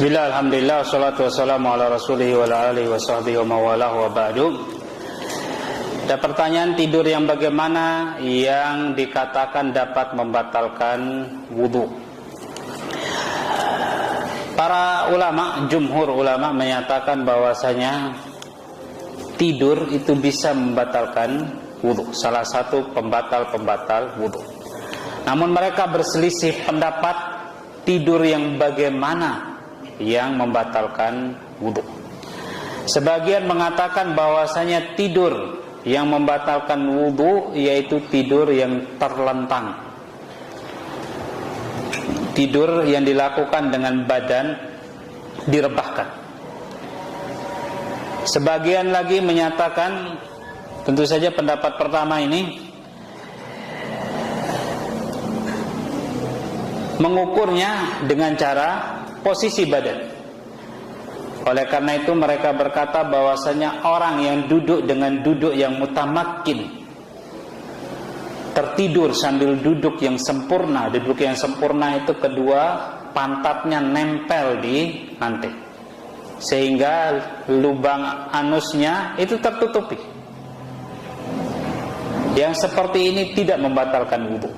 Bismillah, alhamdulillah, salatu wassalamu ala rasulihi wa ala alihi wa sahbihi wa mawalah wa ba'du. Ada pertanyaan, tidur yang bagaimana yang dikatakan dapat membatalkan wudu? Para ulama, jumhur ulama menyatakan bahwasanya tidur itu bisa membatalkan wudu, salah satu pembatal wudu. Namun mereka berselisih pendapat tidur yang bagaimana yang membatalkan wudu. Sebagian mengatakan bahwasanya tidur yang membatalkan wudu yaitu tidur yang terlentang, tidur yang dilakukan dengan badan direbahkan. Sebagian lagi menyatakan, tentu saja pendapat pertama ini mengukurnya dengan cara posisi badan. Oleh karena itu mereka berkata bahwasanya orang yang duduk dengan duduk yang mutamakkin, tertidur sambil duduk yang sempurna. Duduk yang sempurna itu kedua pantatnya nempel di lantai, sehingga lubang anusnya itu tertutupi. Yang seperti ini tidak membatalkan wudu.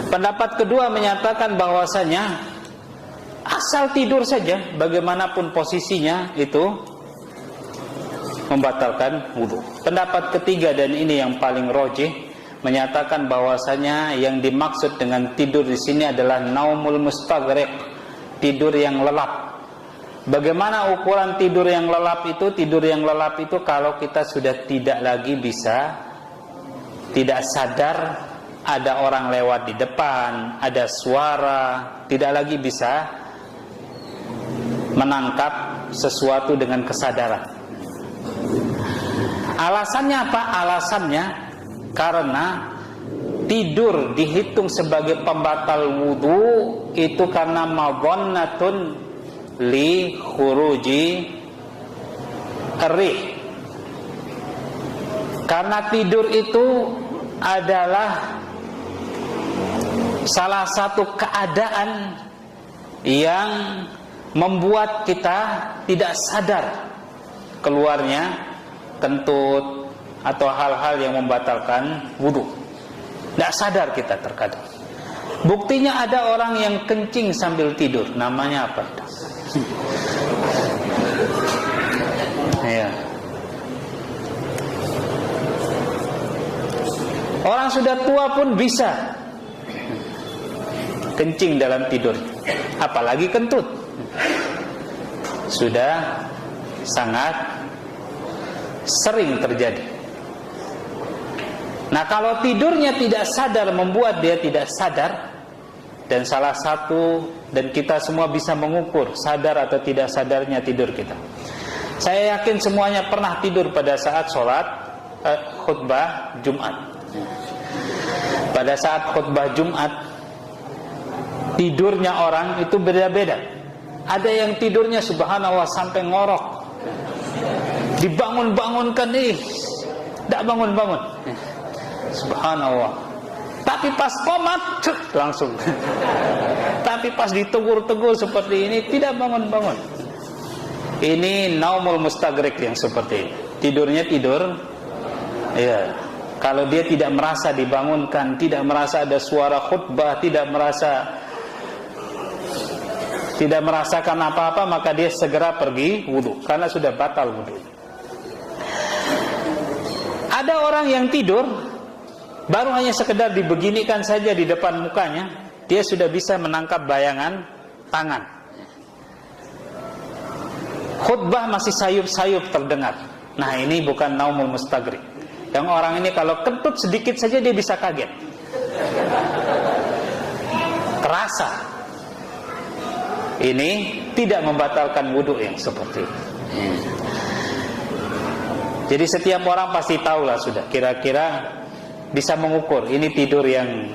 Pendapat kedua menyatakan bahwasanya asal tidur saja, bagaimanapun posisinya, itu membatalkan wudu. Pendapat ketiga, dan ini yang paling rajih, menyatakan bahwasanya yang dimaksud dengan tidur di sini adalah naumul mustaghriq, tidur yang lelap. Bagaimana ukuran tidur yang lelap itu? Tidur yang lelap itu kalau kita sudah tidak lagi bisa, tidak sadar ada orang lewat di depan, ada suara, tidak lagi bisa menangkap sesuatu dengan kesadaran. Alasannya apa? Alasannya karena tidur dihitung sebagai pembatal wudu itu karena madhannatun li khuruji rih. Karena tidur itu adalah salah satu keadaan yang membuat kita tidak sadar keluarnya kentut atau hal-hal yang membatalkan wudu. Tidak sadar kita terkadang. Buktinya ada orang yang kencing sambil tidur. Namanya apa? Ya. Orang sudah tua pun bisa kencing dalam tidur, apalagi kentut. Sudah sangat sering terjadi. Nah, kalau tidurnya tidak sadar membuat dia tidak sadar, dan salah satu, dan kita semua bisa mengukur sadar atau tidak sadarnya tidur kita. Saya yakin semuanya pernah tidur pada saat sholat khutbah Jumat. Pada saat khutbah Jumat, tidurnya orang itu beda-beda. Ada yang tidurnya subhanallah sampai ngorok, dibangun-bangunkan, tidak bangun-bangun, subhanallah. Tapi pas qomat langsung. Tapi pas ditegur-tegur seperti ini tidak bangun-bangun. Ini naumul mustaghriq yang seperti ini. Tidurnya tidur, ya. Kalau dia tidak merasa dibangunkan, tidak merasa ada suara khutbah, tidak merasakan apa-apa, maka dia segera pergi wudu karena sudah batal wudu. Ada orang yang tidur baru hanya sekedar dibeginikan saja di depan mukanya, dia sudah bisa menangkap bayangan tangan. Khutbah masih sayup-sayup terdengar. Nah, ini bukan naumul mustaghriq. Yang orang ini kalau kentut sedikit saja dia bisa kaget, terasa. Ini tidak membatalkan wudu yang seperti ini. Jadi setiap orang pasti tahulah sudah, kira-kira bisa mengukur ini tidur yang